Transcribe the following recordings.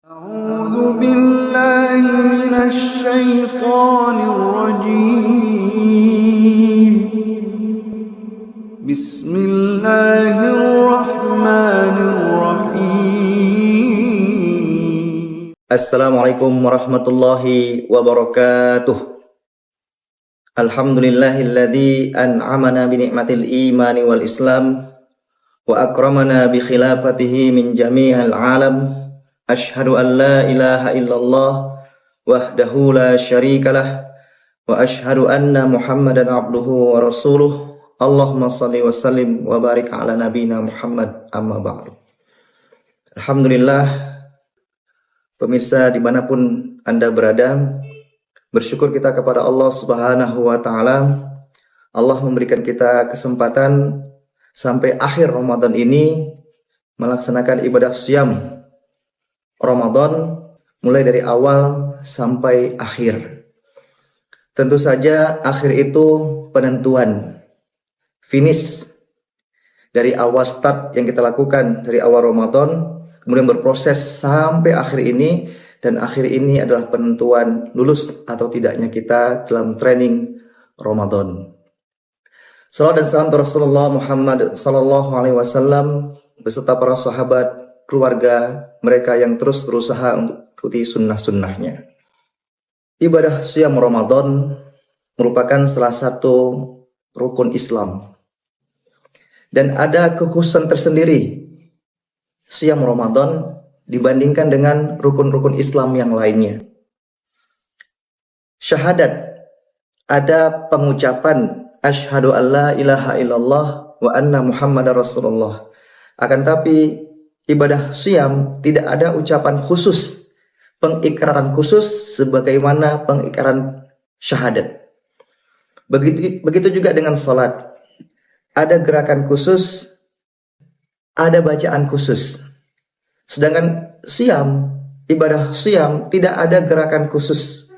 أعوذ بالله من الشيطان الرجيم بسم الله الرحمن الرحيم Assalamualaikum warahmatullahi wabarakatuh. Alhamdulillahilladzi an'amana bi ni'matil imani wal islam wa akramana bi khilafatihi min jami'il alam. Ashhadu an la ilaha illallah wahdahu la syarikalah wa ashhadu anna Muhammadan abduhu wa rasuluh. Allahumma shalli wa sallim wa barik ala nabina Muhammad, amma ba'du. Alhamdulillah, pemirsa dimanapun Anda berada, bersyukur kita kepada Allah Subhanahu wa Ta'ala. Allah memberikan kita kesempatan sampai akhir Ramadan ini melaksanakan ibadah syam Ramadan mulai dari awal sampai akhir. Tentu saja akhir itu penentuan, finish dari awal start yang kita lakukan dari awal Ramadan, kemudian berproses sampai akhir ini, dan akhir ini adalah penentuan lulus atau tidaknya kita dalam training Ramadan. Salawat dan salam kepada Rasulullah Muhammad sallallahu alaihi wasallam beserta para sahabat, keluarga mereka yang terus berusaha untuk ikuti sunnah-sunnahnya. Ibadah syam Ramadan merupakan salah satu rukun Islam, dan ada kekhususan tersendiri syam Ramadan dibandingkan dengan rukun-rukun Islam yang lainnya. Syahadat, ada pengucapan asyhadu alla ilaha illallah wa anna Muhammadar Rasulullah. Akan tapi ibadah syam tidak ada ucapan khusus, pengikraran khusus sebagaimana pengikraran syahadat. Begitu juga dengan salat. Ada gerakan khusus, ada bacaan khusus. Sedangkan syam, ibadah syam tidak ada gerakan khusus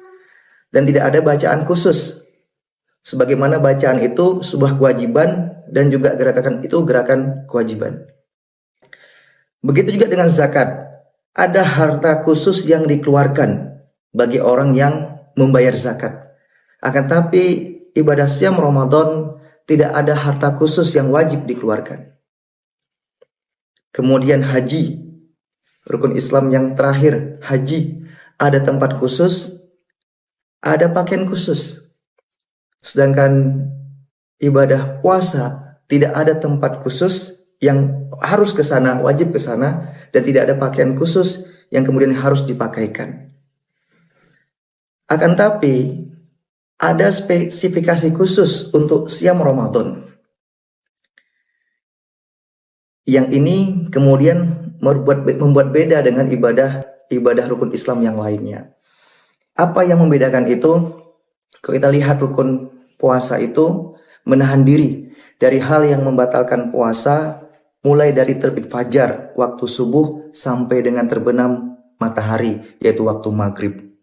dan tidak ada bacaan khusus. Sebagaimana bacaan itu sebuah kewajiban dan juga gerakan itu gerakan kewajiban. Begitu juga dengan zakat. Ada harta khusus yang dikeluarkan bagi orang yang membayar zakat. Akan tapi ibadah syam Ramadan tidak ada harta khusus yang wajib dikeluarkan. Kemudian haji, rukun Islam yang terakhir, haji, ada tempat khusus, ada pakaian khusus. Sedangkan ibadah puasa tidak ada tempat khusus yang harus ke sana, wajib ke sana, dan tidak ada pakaian khusus yang kemudian harus dipakaikan. Akan tapi ada spesifikasi khusus untuk syam Ramadan. Yang ini kemudian membuat beda dengan ibadah rukun Islam yang lainnya. Apa yang membedakan itu? Kalau kita lihat rukun puasa itu menahan diri dari hal yang membatalkan puasa, mulai dari terbit fajar waktu subuh sampai dengan terbenam matahari, yaitu waktu maghrib.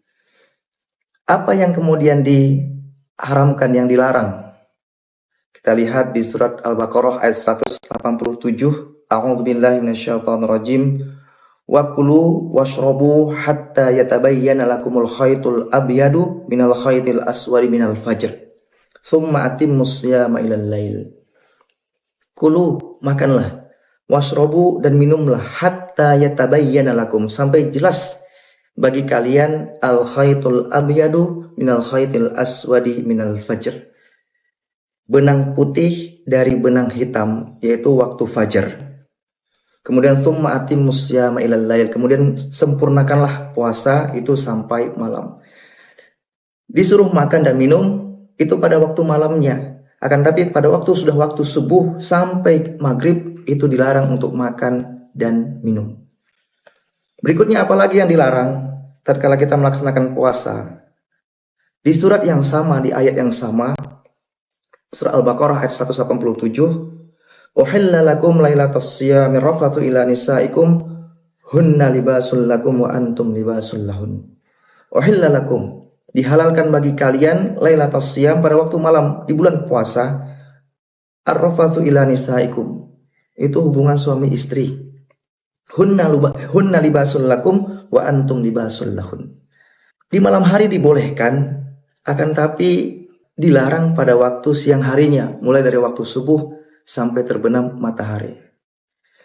Apa yang kemudian diharamkan, yang dilarang? Kita lihat di surat Al-Baqarah ayat 187. A'udzubillahi minasyaitonirrajim. Wa kulu washrabu hatta yatabayyana lakumul khaytul abyadu minal khaytil aswadi minal fajr. Tsumma atimmus siyama ilal lail. Kulu, makanlah, washrabu, dan minumlah, hatta yatabayyana lakum, sampai jelas bagi kalian, al khaytul abyadu minal khaytil aswadi minal fajr, benang putih dari benang hitam, yaitu waktu fajar. Kemudian tsumma atimmus siyama ilal lail, kemudian sempurnakanlah puasa itu sampai malam. Disuruh makan dan minum itu pada waktu malamnya. Akan tapi pada waktu subuh sampai maghrib itu dilarang untuk makan dan minum. Berikutnya apalagi yang dilarang tatkala kita melaksanakan puasa? Di surat yang sama, di ayat yang sama, surah Al-Baqarah ayat 187. Uhilla lakum lailatas syami rafatu ila nisaikum hunna libasul lakum wa antum libasul lahun. Uhilla lakum, dihalalkan bagi kalian lailatas syam, pada waktu malam di bulan puasa, ar-rafatu ila nisaikum, itu hubungan suami istri. Hunna libasul lakum wa antum libasul lahun. Di malam hari dibolehkan, akan tapi dilarang pada waktu siang harinya, mulai dari waktu subuh sampai terbenam matahari.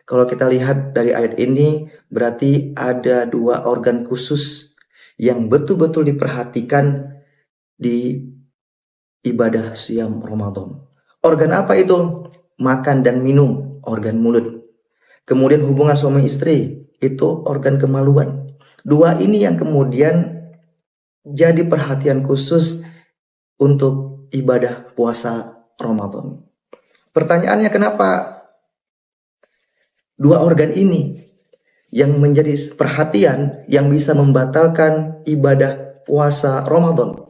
Kalau kita lihat dari ayat ini, berarti ada 2 organ khusus yang betul-betul diperhatikan di ibadah siam Ramadan. Organ apa itu? Makan dan minum, organ mulut. Kemudian hubungan suami istri, itu organ kemaluan. 2 ini yang kemudian jadi perhatian khusus untuk ibadah puasa Ramadan. Pertanyaannya, kenapa 2 organ ini yang menjadi perhatian yang bisa membatalkan ibadah puasa Ramadan?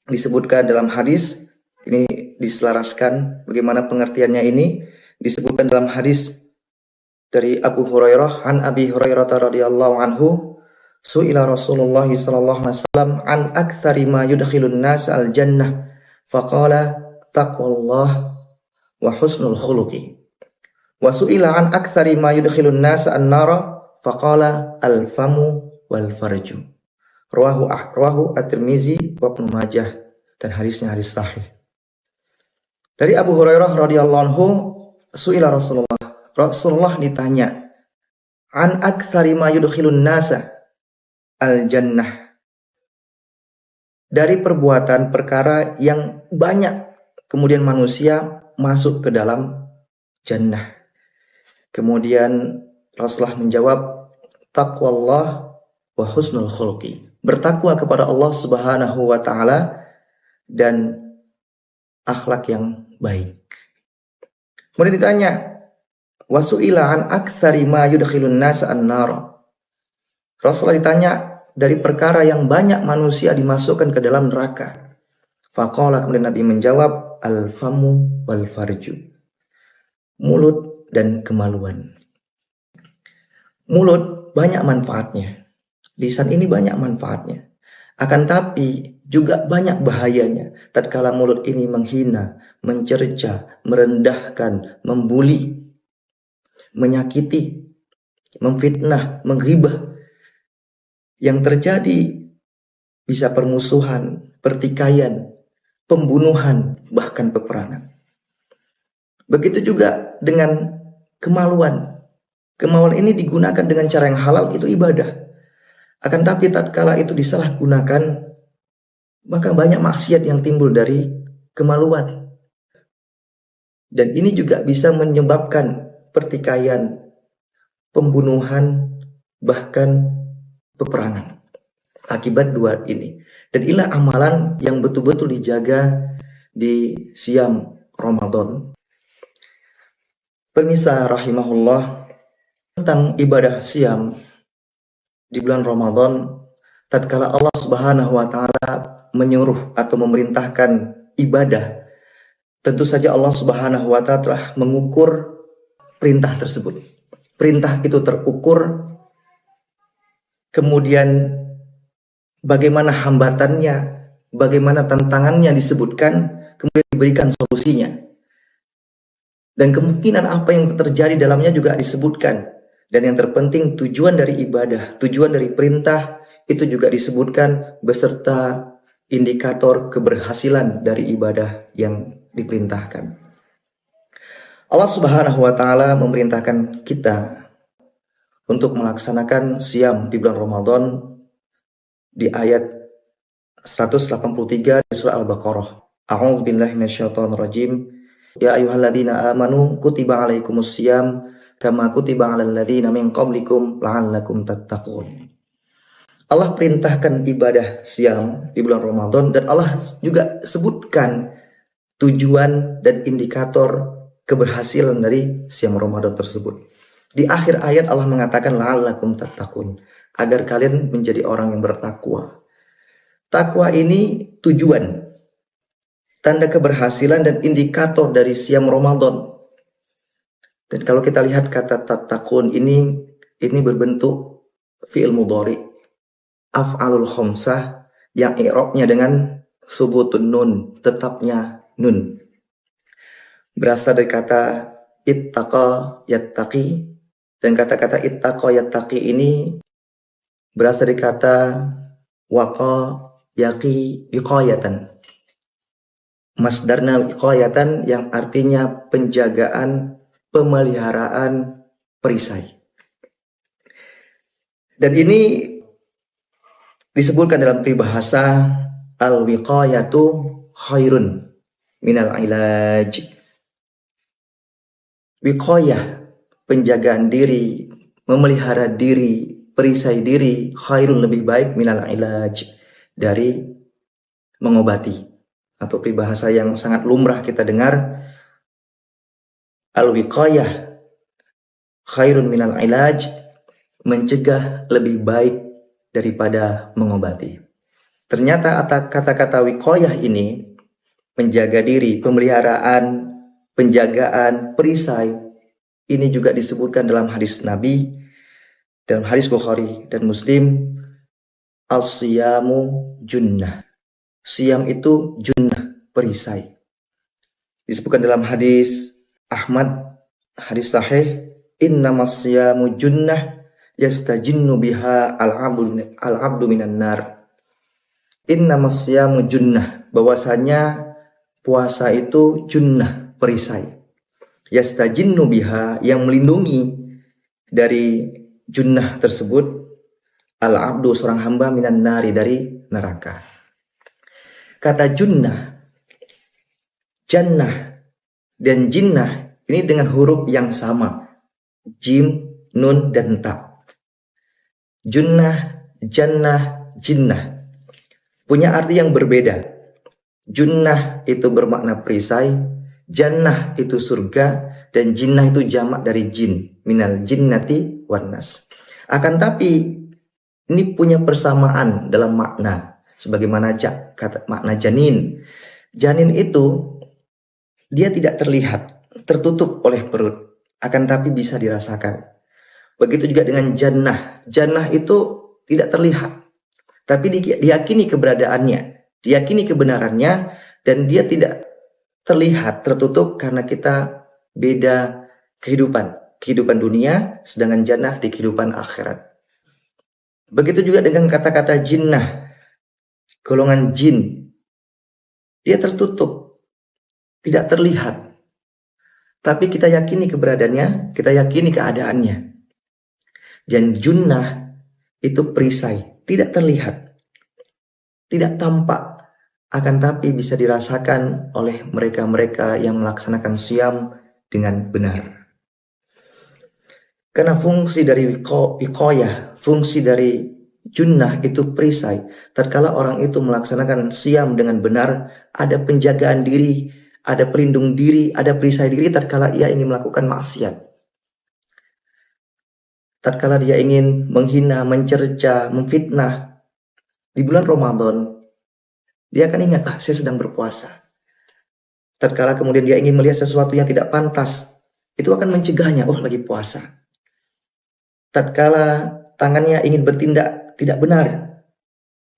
Disebutkan dalam hadis, ini diselaraskan bagaimana pengertiannya ini, disebutkan dalam hadis dari Abu Hurairah, an Abi Hurairah radhiyallahu anhu, su'ila Rasulullah sallallahu alaihi wasallam an aktsari ma yudkhilun nas al jannah faqala taqwallah wa husnul khuluqi wa su'ila an aktsari ma yudkhilun nas an nara faqala al famu wal farju. Rawahu At-Tirmizi wa Ibnu Majah, dan hadisnya hadis sahih. Dari Abu Hurairah radhiyallahu anhu, su'ila Rasulullah ditanya, an aktsari ma yudkhilun nasa al jannah, dari perbuatan perkara yang banyak kemudian manusia masuk ke dalam jannah. Kemudian Rasulullah menjawab, taqwallah wa husnul khuluqi, bertakwa kepada Allah Subhanahu wa taala dan akhlak yang baik. Kemudian ditanya, wasu'ila an aktsari ma yudkhilun nas an-nar. Rasulullah ditanya dari perkara yang banyak manusia dimasukkan ke dalam neraka. Faqala, kemudian Nabi menjawab, al-famu wal farju, mulut dan kemaluan. Mulut banyak manfaatnya. Lisan ini banyak manfaatnya. Akan tapi juga banyak bahayanya tatkala mulut ini menghina, mencerca, merendahkan, membuli, menyakiti, memfitnah, menghibah. Yang terjadi bisa permusuhan, pertikaian, pembunuhan, bahkan peperangan. Begitu juga dengan kemaluan. Kemaluan ini digunakan dengan cara yang halal, itu ibadah. Akan tapi tatkala itu disalahgunakan, maka banyak maksiat yang timbul dari kemaluan. Dan ini juga bisa menyebabkan pertikaian, pembunuhan, bahkan peperangan akibat 2 ini. Dan inilah amalan yang betul-betul dijaga di siam Ramadan. Pemirsa rahimahullah, tentang ibadah siam di bulan Ramadan, tatkala Allah Subhanahu wa taala menyuruh atau memerintahkan ibadah, tentu saja Allah Subhanahu wa taala telah mengukur perintah tersebut. Perintah itu terukur, kemudian bagaimana hambatannya, bagaimana tantangannya disebutkan, kemudian diberikan solusinya. Dan kemungkinan apa yang terjadi dalamnya juga disebutkan. Dan yang terpenting, tujuan dari ibadah, tujuan dari perintah itu juga disebutkan beserta indikator keberhasilan dari ibadah yang diperintahkan. Allah Subhanahu wa taala memerintahkan kita untuk melaksanakan siam di bulan Ramadan di ayat 183 di surah Al-Baqarah. A'udzu billahi minasyaitonir rajim. Ya ayyuhalladzina amanu kutiba alaikumus siyam kama kutiba 'alal ladzina min qablikum la'allakum tattaqun. Allah perintahkan ibadah siam di bulan Ramadan, dan Allah juga sebutkan tujuan dan indikator keberhasilan dari siam Ramadan tersebut. Di akhir ayat Allah mengatakan la'allakum tattaqun, agar kalian menjadi orang yang bertakwa. Takwa ini tujuan, tanda keberhasilan dan indikator dari siam Ramadan. Dan kalau kita lihat kata tattaqun ini berbentuk fi'il mudhari, af'alul khamsah, yang i'rabnya dengan subutun nun, tetapnya nun. Berasal dari kata ittaqa yattaqi, Dan kata-kata ittaqa yattaqi ini berasal dari kata waqa yaqi wiqayatan. Masdarna wiqayatan yang artinya penjagaan, pemeliharaan, perisai. Dan ini disebutkan dalam peribahasa al-wiqayatu khairun minal ilaj. Wiqayah, penjagaan diri, memelihara diri, perisai diri, khairun lebih baik minal ilaj, dari mengobati. Atau peribahasa yang sangat lumrah kita dengar, al-wiqayah khairun minal ilaj, mencegah lebih baik daripada mengobati. Ternyata kata-kata wiqayah ini, menjaga diri, pemeliharaan, penjagaan, perisai, ini juga disebutkan dalam hadis Nabi, dalam hadis Bukhari dan Muslim, as-siyamu junnah. Siyam itu junnah, perisai. Disebutkan dalam hadis Ahmad, hadis sahih, innamas siyamu junnah yastajinnu biha al-abdu minan nar. Innamas siyamu junnah, bahwasanya puasa itu junnah, perisai. Yastajinnu biha, yang melindungi dari junnah tersebut, al-abdu, seorang hamba, minan nari, dari neraka. Kata junnah, jannah, dan jinnah ini dengan huruf yang sama, jim, nun, dan ta. Junnah, jannah, jinnah punya arti yang berbeda. Junnah itu bermakna perisai, jannah itu surga, dan jinnah itu jamak dari jin, minal jinnati wan nas. Akan tapi ini punya persamaan dalam makna. Sebagaimana kata makna janin. Janin itu dia tidak terlihat, tertutup oleh perut, akan tapi bisa dirasakan. Begitu juga dengan jannah. Jannah itu tidak terlihat, tapi diyakini keberadaannya, diyakini kebenarannya, dan dia tidak terlihat, tertutup, karena kita beda kehidupan dunia, sedangkan jannah di kehidupan akhirat. Begitu juga dengan kata-kata jinnah, golongan jin, dia tertutup, tidak terlihat, tapi kita yakini keberadaannya, kita yakini keadaannya. Dan junnah itu perisai, tidak terlihat, tidak tampak, akan tapi bisa dirasakan oleh mereka-mereka yang melaksanakan siam dengan benar. Karena fungsi dari wiqayah, fungsi dari junnah itu perisai. Tatkala orang itu melaksanakan siam dengan benar, ada penjagaan diri, ada pelindung diri, ada perisai diri tatkala ia ingin melakukan maksiat. Tatkala dia ingin menghina, mencerca, memfitnah di bulan Ramadan, dia akan ingat, saya sedang berpuasa. Tatkala kemudian dia ingin melihat sesuatu yang tidak pantas, itu akan mencegahnya, lagi puasa. Tatkala tangannya ingin bertindak tidak benar,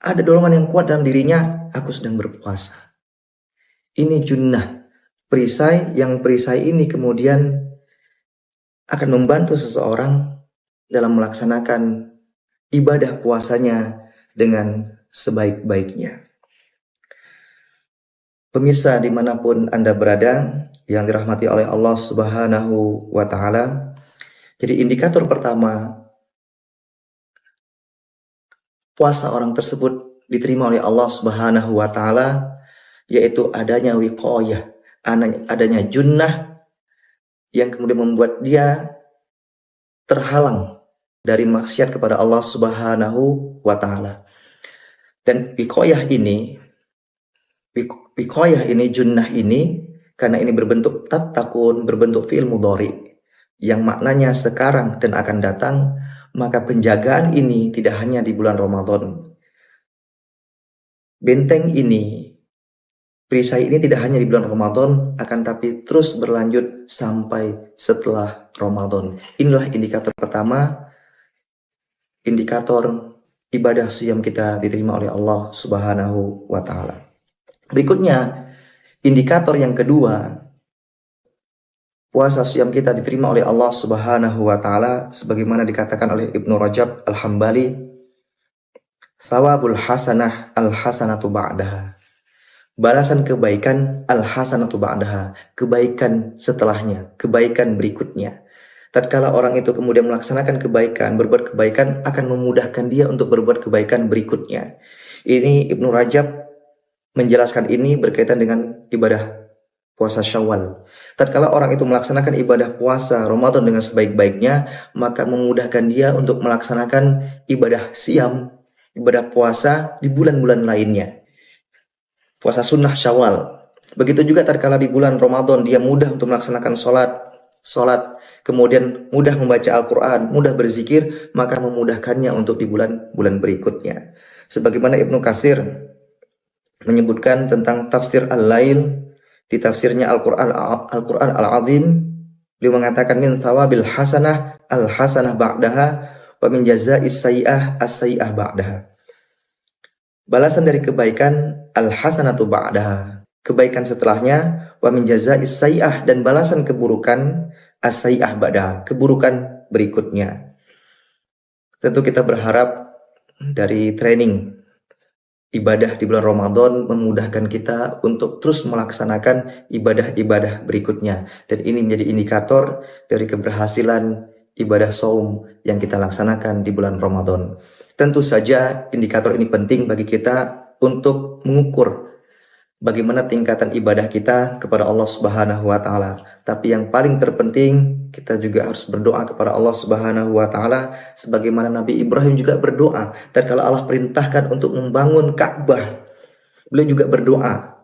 ada dorongan yang kuat dalam dirinya, aku sedang berpuasa. Ini junnah, perisai, yang perisai ini kemudian akan membantu seseorang dalam melaksanakan ibadah puasanya dengan sebaik-baiknya. Pemirsa dimanapun Anda berada, yang dirahmati oleh Allah Subhanahu wa Ta'ala, jadi indikator pertama puasa orang tersebut diterima oleh Allah Subhanahu wa Ta'ala, yaitu adanya wiqayah, adanya junnah, yang kemudian membuat dia terhalang dari maksiat kepada Allah Subhanahu wa Ta'ala. Dan wiqayah ini, junnah ini, karena ini berbentuk tattaqun, berbentuk fi'il mudhari, yang maknanya sekarang dan akan datang, maka penjagaan ini tidak hanya di bulan Ramadan. Benteng ini, perisai ini tidak hanya di bulan Ramadan, akan tapi terus berlanjut sampai setelah Ramadan. Inilah indikator pertama, indikator ibadah siam kita diterima oleh Allah Subhanahu wa Ta'ala. Berikutnya, indikator yang kedua, puasa siam kita diterima oleh Allah Subhanahu wa taala sebagaimana dikatakan oleh Ibnu Rajab Al-Hambali, thawabul hasanah al-hasanatu ba'daha. Balasan kebaikan al-hasanatu ba'daha, kebaikan setelahnya, kebaikan berikutnya. Tatkala orang itu kemudian melaksanakan kebaikan, berbuat kebaikan, akan memudahkan dia untuk berbuat kebaikan berikutnya. Ini Ibnu Rajab menjelaskan ini berkaitan dengan ibadah puasa Syawal. Tatkala orang itu melaksanakan ibadah puasa Ramadan dengan sebaik-baiknya, maka memudahkan dia untuk melaksanakan ibadah siam, ibadah puasa di bulan-bulan lainnya. Puasa sunnah Syawal. Begitu juga tatkala di bulan Ramadan dia mudah untuk melaksanakan sholat, kemudian mudah membaca Al-Quran, mudah berzikir, maka memudahkannya untuk di bulan-bulan berikutnya. Sebagaimana Ibnu Katsir menyebutkan tentang tafsir Al-Lail di tafsirnya Al-Quran Al-Azim, beliau mengatakan min thawabil hasanah al-hasanah ba'daha wa min jaza'is sayyi'ah as-sayyi'ah ba'daha. Balasan dari kebaikan al-hasanatu ba'daha, kebaikan setelahnya, wa min jaza'is sayyi'ah, dan balasan keburukan as-sayyi'ah ba'daha, keburukan berikutnya. Tentu kita berharap dari training ibadah di bulan Ramadan memudahkan kita untuk terus melaksanakan ibadah-ibadah berikutnya, dan ini menjadi indikator dari keberhasilan ibadah saum yang kita laksanakan di bulan Ramadan. Tentu saja indikator ini penting bagi kita untuk mengukur bagaimana tingkatan ibadah kita kepada Allah Subhanahu wa taala. Tapi yang paling terpenting, kita juga harus berdoa kepada Allah Subhanahu wa taala sebagaimana Nabi Ibrahim juga berdoa. Dan kalau Allah perintahkan untuk membangun Ka'bah, beliau juga berdoa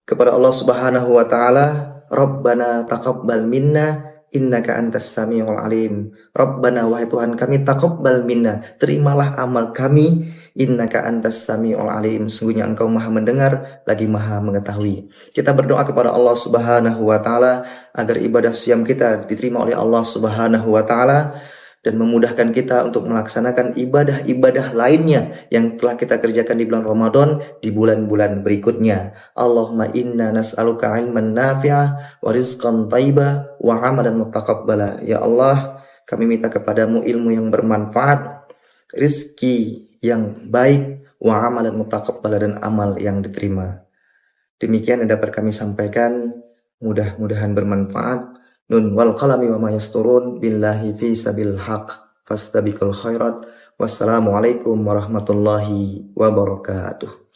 kepada Allah Subhanahu wa taala, Rabbana taqabbal minna innaka antas samiul alim. Rabbana, wahai Tuhan kami, taqabbal minna, terimalah amal kami, innaka antas samiul alim, sungguhnya engkau maha mendengar lagi maha mengetahui. Kita berdoa kepada Allah Subhanahu wa taala agar ibadah siam kita diterima oleh Allah Subhanahu wa taala dan memudahkan kita untuk melaksanakan ibadah-ibadah lainnya yang telah kita kerjakan di bulan Ramadan di bulan-bulan berikutnya. Allahumma inna nas'aluka ilman nafi'ah wa rizqan thayyiba wa amalan mutaqabbala. Ya Allah, kami minta kepadamu ilmu yang bermanfaat, rizki yang baik, wa amalan mutaqabbala, dan amal yang diterima. Demikian yang dapat kami sampaikan, mudah-mudahan bermanfaat. Nun wal qalami wa ma yasturun, billahi fi sabil haq fastabiqul khairat. Wassalamualaikum warahmatullahi wabarakatuh.